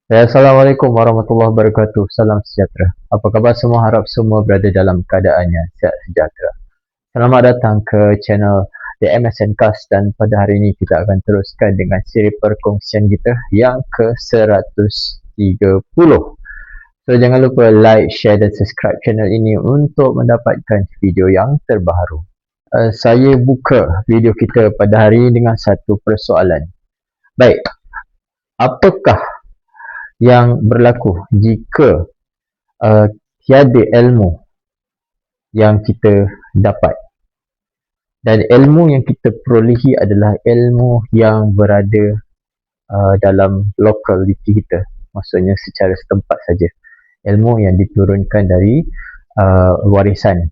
Ya, Assalamualaikum warahmatullahi wabarakatuh. Salam sejahtera. Apa khabar semua? Harap semua berada dalam keadaan yang sihat sejahtera. Selamat datang ke channel The MSN Cast, dan pada hari ini kita akan teruskan dengan siri perkongsian kita yang ke-130. So, jangan lupa like, share dan subscribe channel ini untuk mendapatkan video yang terbaru. Saya buka video kita pada hari ini dengan satu persoalan. Baik, apakah yang berlaku jika tiada ilmu yang kita dapat, dan ilmu yang kita perolehi adalah ilmu yang berada dalam lokaliti kita, maksudnya secara setempat saja, ilmu yang diturunkan dari warisan,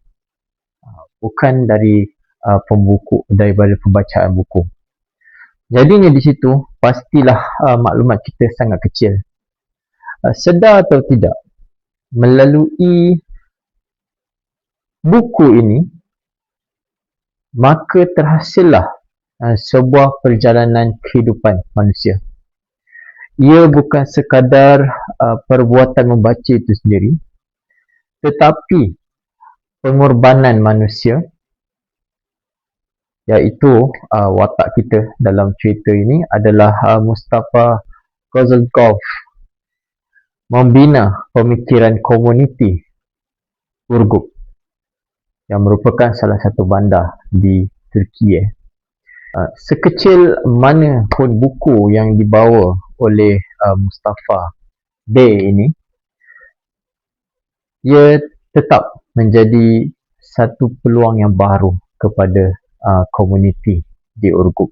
bukan dari pembuku, daripada pembacaan buku. Jadinya di situ pastilah maklumat kita sangat kecil. Sedar atau tidak, melalui buku ini maka terhasillah sebuah perjalanan kehidupan manusia. Ia bukan sekadar perbuatan membaca itu sendiri, tetapi pengorbanan manusia, iaitu watak kita dalam cerita ini adalah Mustafa Kozlov membina pemikiran komuniti Urgup yang merupakan salah satu bandar di Turki. Sekecil mana pun buku yang dibawa oleh Mustafa Bey ini, ia tetap menjadi satu peluang yang baru kepada komuniti di Urgup.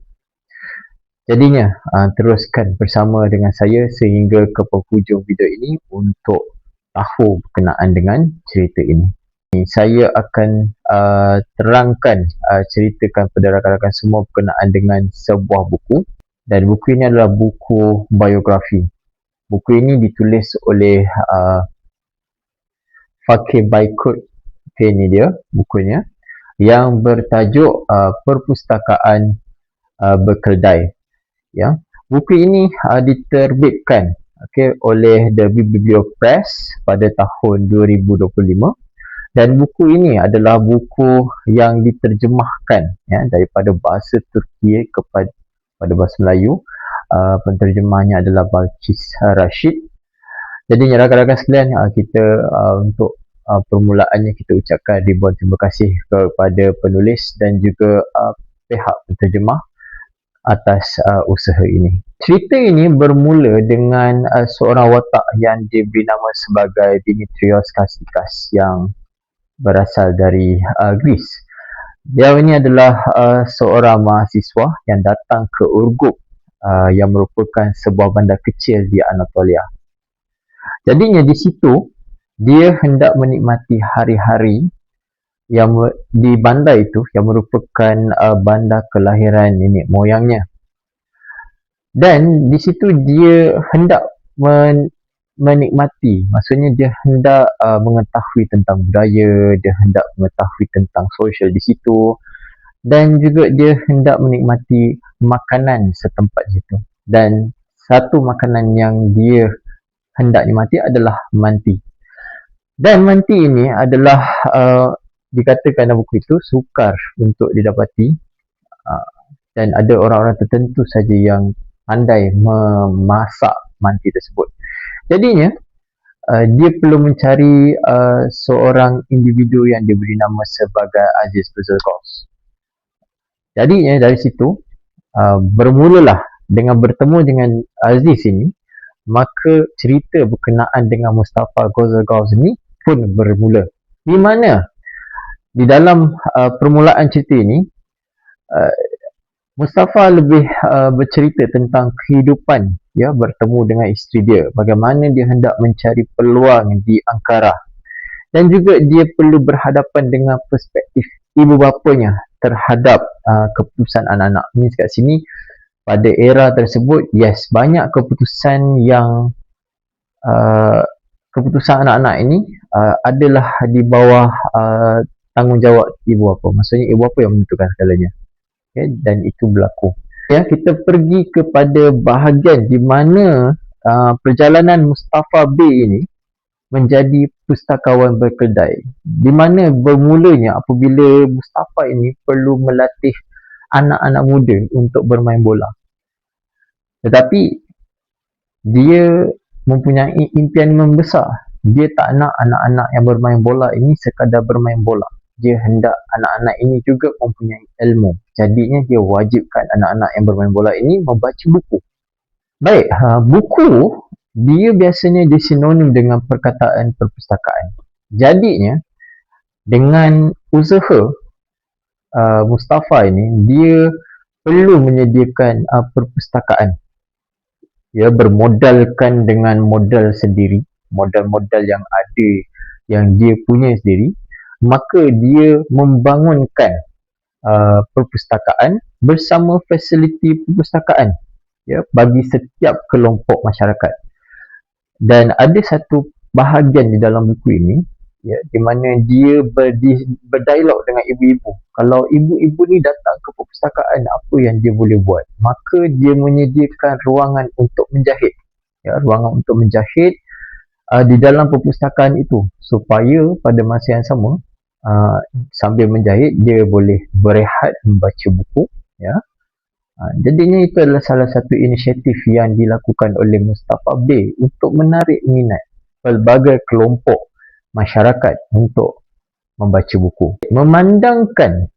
Jadinya teruskan bersama dengan saya sehingga ke penghujung video ini untuk tahu berkenaan dengan cerita ini. Saya akan terangkan, ceritakan kepada rakan-rakan semua berkenaan dengan sebuah buku, dan buku ini adalah buku biografi. Buku ini ditulis oleh Fakih Baykurt, ini dia bukunya, yang bertajuk Perpustakaan Berkeldai. Ya, buku ini diterbitkan oleh The Bibliopress pada tahun 2025, dan buku ini adalah buku yang diterjemahkan daripada bahasa Turki kepada bahasa Melayu. Penterjemahnya adalah Balkis Rashid. Jadi rakan-rakan sekalian, kita untuk permulaannya kita ucapkan ribuan terima kasih kepada penulis dan juga pihak penterjemah atas usaha ini. Cerita ini bermula dengan seorang watak yang diberi nama sebagai Dimitrios Kasikas yang berasal dari Greece. Dia ini adalah seorang mahasiswa yang datang ke Urgup, yang merupakan sebuah bandar kecil di Anatolia. Jadinya di situ dia hendak menikmati hari-hari yang di bandar itu, yang merupakan bandar kelahiran nenek moyangnya. Dan di situ dia hendak menikmati, maksudnya dia hendak mengetahui tentang budaya, dia hendak mengetahui tentang sosial di situ, dan juga dia hendak menikmati makanan setempat situ. Dan satu makanan yang dia hendak nikmati adalah manti. Dan manti ini adalah dikatakan dalam buku itu sukar untuk didapati, dan ada orang-orang tertentu saja yang pandai memasak manti tersebut. Jadinya dia perlu mencari seorang individu yang diberi nama sebagai Aziz Kozlov. Jadinya dari situ bermulalah dengan bertemu dengan Aziz ini, maka cerita berkenaan dengan Mustafa Kozlov ini pun bermula. Di mana di dalam permulaan cerita ini, Mustafa lebih bercerita tentang kehidupan bertemu dengan isteri dia, bagaimana dia hendak mencari peluang di Ankara, dan juga dia perlu berhadapan dengan perspektif ibu bapanya terhadap keputusan anak-anak. Ini kat sini pada era tersebut, banyak keputusan yang keputusan anak-anak ini adalah di bawah tanggungjawab ibu bapa. Maksudnya ibu bapa yang menentukan segalanya. Dan itu berlaku. Kita pergi kepada bahagian di mana perjalanan Mustafa B ini menjadi pustakawan berkedai, di mana bermulanya apabila Mustafa ini perlu melatih anak-anak muda untuk bermain bola. Tetapi dia mempunyai impian membesar. Dia tak nak anak-anak yang bermain bola ini sekadar bermain bola. Dia hendak anak-anak ini juga mempunyai ilmu. Jadinya dia wajibkan anak-anak yang bermain bola ini membaca buku. Baik, buku dia biasanya disinonim dengan perkataan perpustakaan. Jadinya dengan usaha Mustafa ini, dia perlu menyediakan perpustakaan. Ya, bermodalkan dengan modal sendiri, modal-modal yang ada, yang dia punya sendiri, maka dia membangunkan perpustakaan bersama fasiliti perpustakaan, ya, bagi setiap kelompok masyarakat. Dan ada satu bahagian di dalam buku ini, ya, di mana dia berdialog dengan ibu-ibu. Kalau ibu-ibu ni datang ke perpustakaan, apa yang dia boleh buat? Maka dia menyediakan ruangan untuk menjahit, ya, ruangan untuk menjahit di dalam perpustakaan itu, supaya pada masa yang sama sambil menjahit dia boleh berehat membaca buku, ya. Jadinya itu adalah salah satu inisiatif yang dilakukan oleh Mustafa B untuk menarik minat pelbagai kelompok masyarakat untuk membaca buku. Memandangkan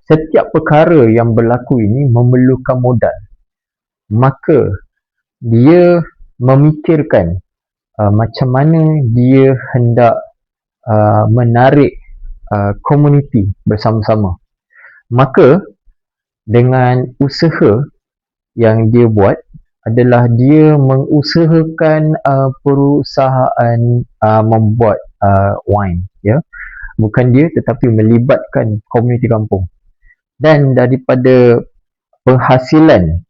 setiap perkara yang berlaku ini memerlukan modal, maka dia memikirkan macam mana dia hendak menarik komuniti bersama-sama. Maka dengan usaha yang dia buat adalah dia mengusahakan perusahaan membuat wine, ya. Bukan dia, tetapi melibatkan komuniti kampung. Dan daripada penghasilan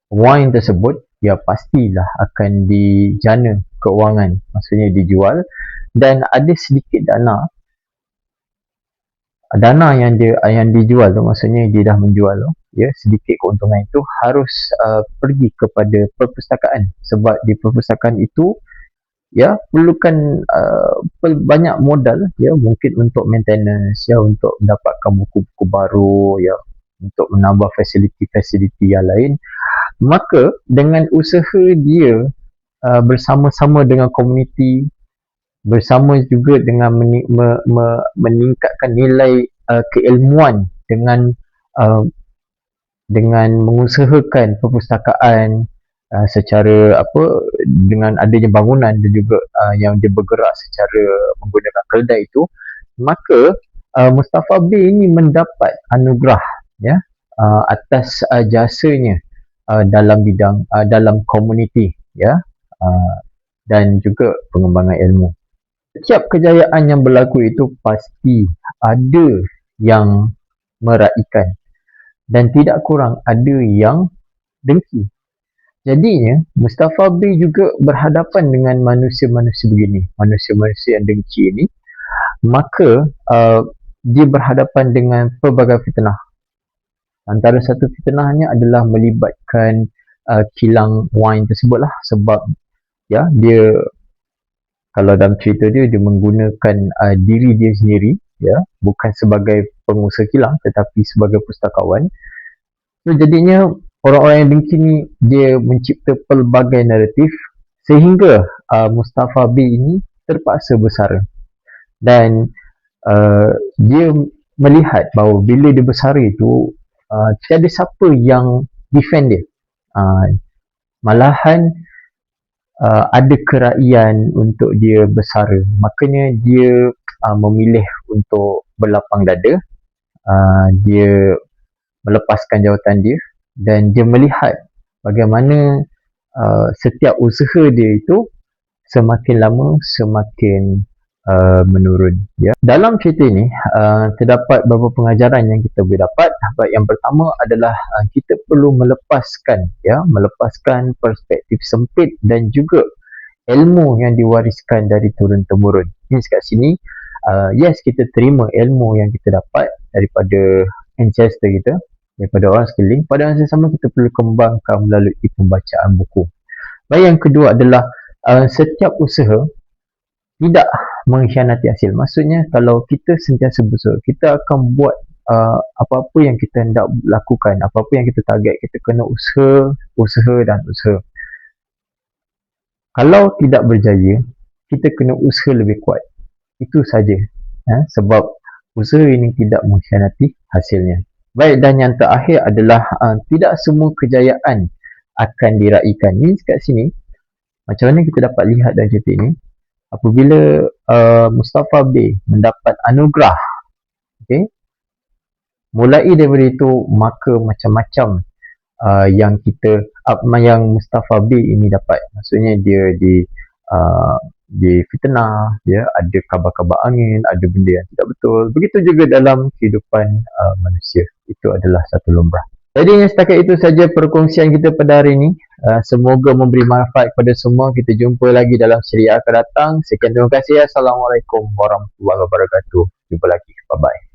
wine tersebut, ya pastilah akan dijana keuangan, maksudnya dijual, dan ada sedikit dana yang dijual tu, maksudnya dia dah menjual tu, ya, sedikit keuntungan itu harus pergi kepada perpustakaan, sebab di perpustakaan itu, ya, perlukan banyak modal, ya, mungkin untuk maintenance, ya, untuk mendapatkan buku-buku baru, ya, untuk menambah fasiliti-fasiliti yang lain. Maka dengan usaha dia bersama-sama dengan komuniti, bersama juga dengan meningkatkan nilai keilmuan dengan mengusahakan perpustakaan secara dengan adanya bangunan dan juga yang dia bergerak secara menggunakan keledai itu, maka Mustafa B ini mendapat anugerah, ya, atas jasanya dalam bidang dalam komuniti, ya, dan juga pengembangan ilmu. Setiap kejayaan yang berlaku itu pasti ada yang meraihkan dan tidak kurang ada yang dengki. Jadinya Mustafa B juga berhadapan dengan manusia-manusia begini, manusia-manusia yang dengki ini, maka dia berhadapan dengan pelbagai fitnah. Antara satu fitnahnya adalah melibatkan kilang wine tersebutlah, sebab, ya, dia, kalau dalam cerita dia menggunakan diri dia sendiri, ya, bukan sebagai pengusaha kilang tetapi sebagai pustakawan. So, jadinya orang-orang yang dengki ni dia mencipta pelbagai naratif sehingga Mustafa B ini terpaksa bersara. Dan dia melihat bahawa bila dia bersara itu tiada siapa yang defend dia. Malahan ada keraian untuk dia bersara. Makanya dia memilih untuk berlapang dada. Dia melepaskan jawatan dia dan dia melihat bagaimana setiap usaha dia itu semakin lama semakin menurun, ya. Dalam cerita ini terdapat beberapa pengajaran yang kita boleh dapat. Yang pertama adalah kita perlu melepaskan perspektif sempit dan juga ilmu yang diwariskan dari turun-temurun. Means kat sini yes, kita terima ilmu yang kita dapat daripada ancestor kita, daripada orang sekeliling. Pada masa yang sama kita perlu kembangkan melalui pembacaan buku. Baik, yang kedua adalah setiap usaha tidak mengkhianati hasil. Maksudnya kalau kita sentiasa berusaha, kita akan buat apa-apa yang kita hendak lakukan, apa-apa yang kita target, kita kena usaha dan usaha. Kalau tidak berjaya, kita kena usaha lebih kuat. Itu saja. Sebab usaha ini tidak mengkhianati hasilnya. Baik, dan yang terakhir adalah tidak semua kejayaan akan diraikan. Ini kat sini, macam mana kita dapat lihat dalam cerita ini, apabila Mustafa B mendapat anugerah, okay, mulai daripada itu maka macam-macam yang Mustafa B ini dapat. Maksudnya dia difitnah, ada kabar-kabar angin, ada benda yang tidak betul. Begitu juga dalam kehidupan manusia. Itu adalah satu lumrah. Jadi setakat itu saja perkongsian kita pada hari ini. Semoga memberi manfaat kepada semua. Kita jumpa lagi dalam siri akan datang. Sekian, terima kasih. Assalamualaikum warahmatullahi wabarakatuh. Jumpa lagi. Bye-bye.